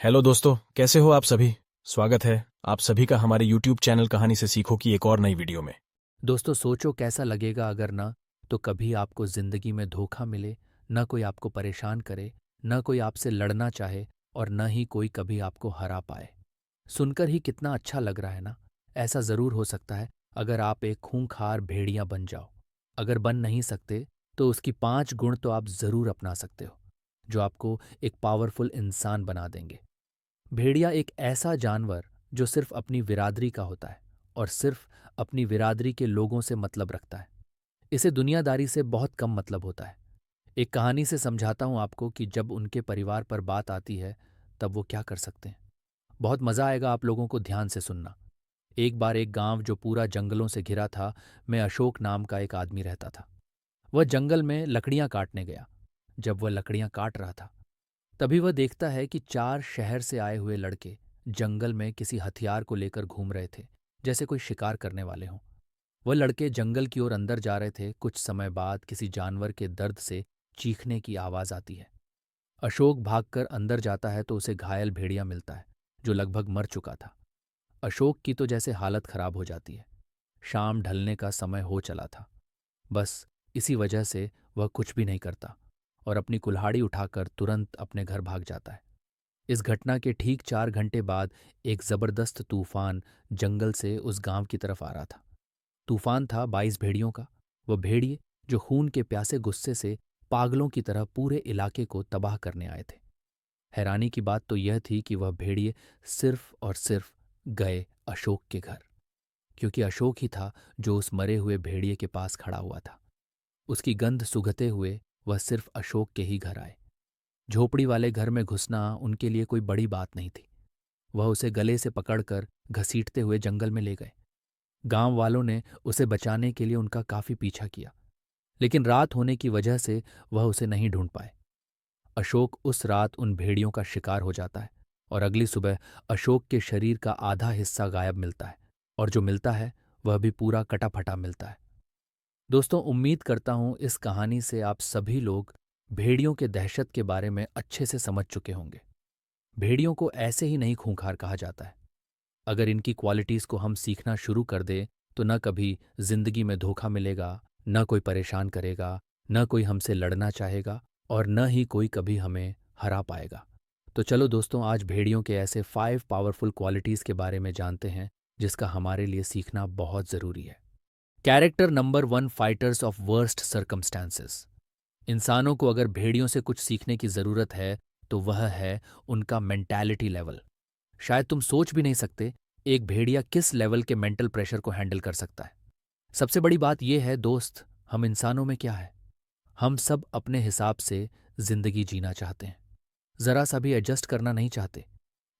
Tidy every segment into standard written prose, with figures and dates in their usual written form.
Hello दोस्तों, कैसे हो आप सभी। स्वागत है आप सभी का हमारे यूट्यूब चैनल कहानी से सीखो की एक और नई वीडियो में। दोस्तों सोचो कैसा लगेगा अगर ना तो कभी आपको जिंदगी में धोखा मिले, न कोई आपको परेशान करे, न कोई आपसे लड़ना चाहे और न ही कोई कभी आपको हरा पाए। सुनकर ही कितना अच्छा लग रहा है ना। ऐसा जरूर हो सकता है अगर आप एक खूंखार भेड़िया बन जाओ। अगर बन नहीं सकते तो उसकी 5 गुण तो आप जरूर अपना सकते हो जो आपको एक पावरफुल इंसान बना देंगे। भेड़िया एक ऐसा जानवर जो सिर्फ अपनी बिरादरी का होता है और सिर्फ अपनी बिरादरी के लोगों से मतलब रखता है। इसे दुनियादारी से बहुत कम मतलब होता है। एक कहानी से समझाता हूं आपको कि जब उनके परिवार पर बात आती है तब वो क्या कर सकते हैं। बहुत मजा आएगा आप लोगों को, ध्यान से सुनना। एक बार एक गांव जो पूरा जंगलों से घिरा था, में अशोक नाम का एक आदमी रहता था। वह जंगल में लकड़ियां काटने गया। जब वह लकड़ियां काट रहा था तभी वह देखता है कि 4 शहर से आए हुए लड़के जंगल में किसी हथियार को लेकर घूम रहे थे, जैसे कोई शिकार करने वाले हों। वह लड़के जंगल की ओर अंदर जा रहे थे। कुछ समय बाद किसी जानवर के दर्द से चीखने की आवाज आती है। अशोक भागकर अंदर जाता है तो उसे घायल भेड़िया मिलता है जो लगभग मर चुका था। अशोक की तो जैसे हालत खराब हो जाती है। शाम ढलने का समय हो चला था। बस इसी वजह से वह कुछ भी नहीं करता और अपनी कुल्हाड़ी उठाकर तुरंत अपने घर भाग जाता है। इस घटना के ठीक 4 घंटे बाद एक जबरदस्त तूफान जंगल से उस गांव की तरफ आ रहा था। तूफान था 22 भेड़ियों का। वह भेड़िए जो खून के प्यासे गुस्से से पागलों की तरह पूरे इलाके को तबाह करने आए थे। हैरानी की बात तो यह थी कि वह भेड़िए सिर्फ और सिर्फ गए अशोक के घर, क्योंकि अशोक ही था जो उस मरे हुए भेड़िए के पास खड़ा हुआ था। उसकी गंध सूंघते हुए वह सिर्फ अशोक के ही घर आए। झोपड़ी वाले घर में घुसना उनके लिए कोई बड़ी बात नहीं थी। वह उसे गले से पकड़कर घसीटते हुए जंगल में ले गए। गांव वालों ने उसे बचाने के लिए उनका काफी पीछा किया, लेकिन रात होने की वजह से वह उसे नहीं ढूंढ पाए। अशोक उस रात उन भेड़ियों का शिकार हो जाता है और अगली सुबह अशोक के शरीर का आधा हिस्सा गायब मिलता है, और जो मिलता है वह भी पूरा कटा फटा मिलता है। दोस्तों उम्मीद करता हूं इस कहानी से आप सभी लोग भेड़ियों के दहशत के बारे में अच्छे से समझ चुके होंगे। भेड़ियों को ऐसे ही नहीं खूंखार कहा जाता है। अगर इनकी क्वालिटीज को हम सीखना शुरू कर दें तो न कभी जिंदगी में धोखा मिलेगा, न कोई परेशान करेगा, न कोई हमसे लड़ना चाहेगा और न ही कोई कभी हमें हरा पाएगा। तो चलो दोस्तों, आज भेड़ियों के ऐसे 5 पावरफुल क्वालिटीज के बारे में जानते हैं जिसका हमारे लिए सीखना बहुत जरूरी है। Character number 1, fighters of worst circumstances. इंसानों को अगर भेड़ियों से कुछ सीखने की जरूरत है तो वह है उनका मेंटालिटी लेवल। शायद तुम सोच भी नहीं सकते एक भेड़िया किस लेवल के मेंटल प्रेशर को हैंडल कर सकता है। सबसे बड़ी बात यह है दोस्त, हम इंसानों में क्या है, हम सब अपने हिसाब से जिंदगी जीना चाहते हैं, जरा सा भी एडजस्ट करना नहीं चाहते।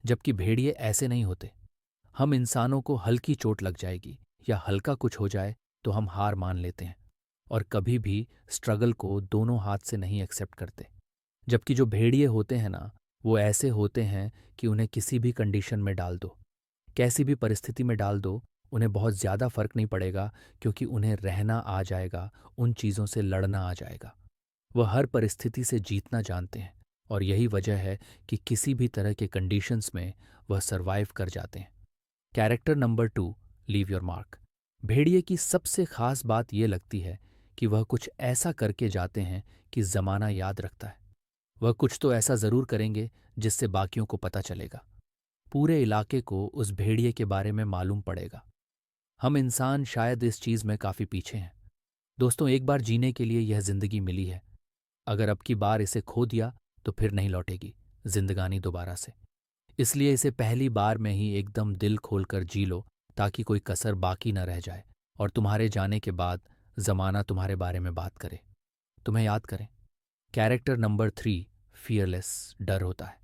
जबकि भेड़िए ऐसे नहीं होते। हम इंसानों को हल्की चोट लग जाएगी या हल्का कुछ हो जाए तो हम हार मान लेते हैं और कभी भी स्ट्रगल को दोनों हाथ से नहीं एक्सेप्ट करते। जबकि जो भेड़िए होते हैं ना, वो ऐसे होते हैं कि उन्हें किसी भी कंडीशन में डाल दो, कैसी भी परिस्थिति में डाल दो, उन्हें बहुत ज़्यादा फर्क नहीं पड़ेगा, क्योंकि उन्हें रहना आ जाएगा, उन चीज़ों से लड़ना आ जाएगा। वह हर परिस्थिति से जीतना जानते हैं और यही वजह है कि किसी भी तरह के कंडीशंस में वह सरवाइव कर जाते हैं। Character number 2, leave your mark. भेड़िए की सबसे खास बात यह लगती है कि वह कुछ ऐसा करके जाते हैं कि जमाना याद रखता है। वह कुछ तो ऐसा जरूर करेंगे जिससे बाकियों को पता चलेगा। पूरे इलाके को उस भेड़िए के बारे में मालूम पड़ेगा। हम इंसान शायद इस चीज में काफी पीछे हैं। दोस्तों एक बार जीने के लिए यह जिंदगी मिली है। अगर अब की बार इसे खो दिया तो फिर नहीं लौटेगी जिंदगानी दोबारा से। इसलिए इसे पहली बार में ही एकदम दिल खोलकर जी लो, ताकि कोई कसर बाकी न रह जाए और तुम्हारे जाने के बाद जमाना तुम्हारे बारे में बात करे, तुम्हें याद करें। Character number 3, fearless. डर होता है,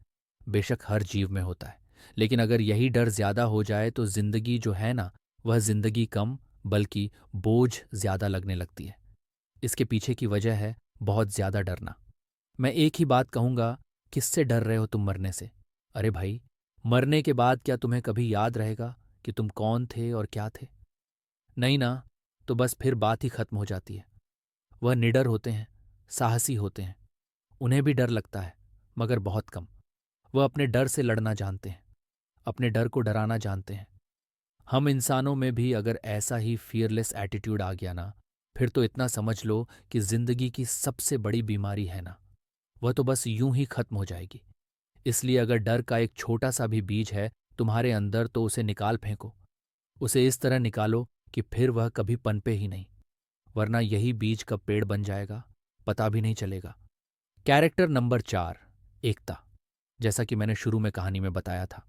बेशक हर जीव में होता है, लेकिन अगर यही डर ज्यादा हो जाए तो जिंदगी जो है ना, वह जिंदगी कम बल्कि बोझ ज्यादा लगने लगती है। इसके पीछे की वजह है बहुत ज्यादा डरना। मैं एक ही बात कहूंगा, किससे डर रहे हो तुम मरने से? अरे भाई, मरने के बाद क्या तुम्हें कभी याद रहेगा कि तुम कौन थे और क्या थे? नहीं ना। तो बस फिर बात ही खत्म हो जाती है। वह निडर होते हैं, साहसी होते हैं, उन्हें भी डर लगता है, मगर बहुत कम। वह अपने डर से लड़ना जानते हैं, अपने डर को डराना जानते हैं। हम इंसानों में भी अगर ऐसा ही फियरलेस एटीट्यूड आ गया ना, फिर तो इतना समझ लो कि जिंदगी की सबसे बड़ी बीमारी है ना, वह तो बस यूं ही खत्म हो जाएगी। इसलिए अगर डर का एक छोटा सा भी बीज है तुम्हारे अंदर तो उसे निकाल फेंको। उसे इस तरह निकालो कि फिर वह कभी पनपे ही नहीं, वरना यही बीज कब पेड़ बन जाएगा पता भी नहीं चलेगा। कैरेक्टर नंबर 4, एकता। जैसा कि मैंने शुरू में कहानी में बताया था,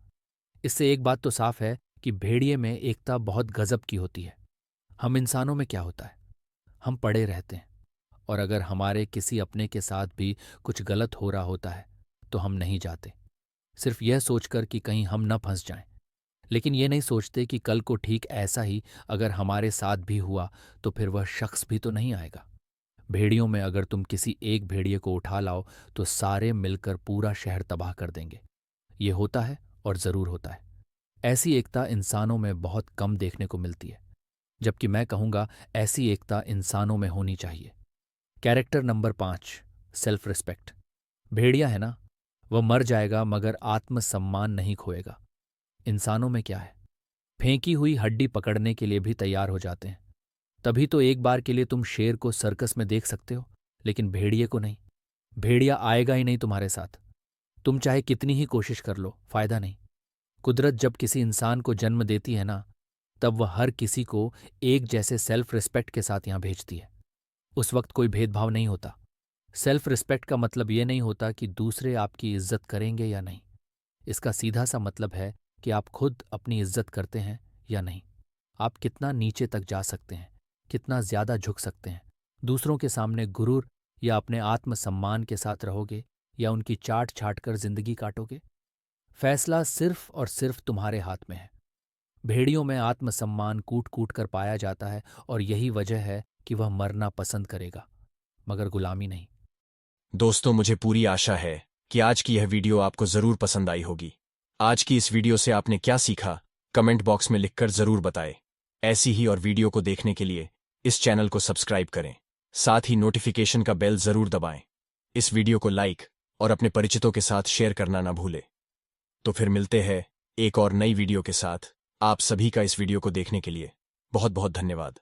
इससे एक बात तो साफ है कि भेड़िए में एकता बहुत गजब की होती है। हम इंसानों में क्या होता है, हम पड़े रहते हैं, और अगर हमारे किसी अपने के साथ भी कुछ गलत हो रहा होता है तो हम नहीं जाते, सिर्फ यह सोचकर कि कहीं हम न फंस जाएं। लेकिन ये नहीं सोचते कि कल को ठीक ऐसा ही अगर हमारे साथ भी हुआ तो फिर वह शख्स भी तो नहीं आएगा। भेड़ियों में अगर तुम किसी एक भेड़िए को उठा लाओ तो सारे मिलकर पूरा शहर तबाह कर देंगे। ये होता है और जरूर होता है। ऐसी एकता इंसानों में बहुत कम देखने को मिलती है, जबकि मैं कहूंगा ऐसी एकता इंसानों में होनी चाहिए। Character number 5, self respect. भेड़िया है ना, वह मर जाएगा मगर आत्मसम्मान नहीं खोएगा। इंसानों में क्या है, फेंकी हुई हड्डी पकड़ने के लिए भी तैयार हो जाते हैं। तभी तो एक बार के लिए तुम शेर को सर्कस में देख सकते हो, लेकिन भेड़िए को नहीं। भेड़िया आएगा ही नहीं तुम्हारे साथ। तुम चाहे कितनी ही कोशिश कर लो, फायदा नहीं। कुदरत जब किसी इंसान को जन्म देती है ना, तब वह हर किसी को एक जैसे सेल्फ रिस्पेक्ट के साथ यहां भेजती है। उस वक्त कोई भेदभाव नहीं होता। सेल्फ रिस्पेक्ट का मतलब यह नहीं होता कि दूसरे आपकी इज्जत करेंगे या नहीं। इसका सीधा सा मतलब है कि आप खुद अपनी इज्जत करते हैं या नहीं। आप कितना नीचे तक जा सकते हैं, कितना ज्यादा झुक सकते हैं। दूसरों के सामने गुरूर या अपने आत्मसम्मान के साथ रहोगे या उनकी चाट छाट कर जिंदगी काटोगे। फैसला सिर्फ और सिर्फ तुम्हारे हाथ में है। भेड़ियों में आत्मसम्मान कूट कूट कर पाया जाता है, और यही वजह है कि वह मरना पसंद करेगा, मगर गुलामी नहीं। दोस्तों, मुझे पूरी आशा है कि आज की यह वीडियो आपको जरूर पसंद आई होगी। आज की इस वीडियो से आपने क्या सीखा, कमेंट बॉक्स में लिखकर जरूर बताएं। ऐसी ही और वीडियो को देखने के लिए इस चैनल को सब्सक्राइब करें, साथ ही नोटिफिकेशन का बेल जरूर दबाएं। इस वीडियो को लाइक और अपने परिचितों के साथ शेयर करना ना भूलें। तो फिर मिलते हैं एक और नई वीडियो के साथ। आप सभी का इस वीडियो को देखने के लिए बहुत बहुत धन्यवाद।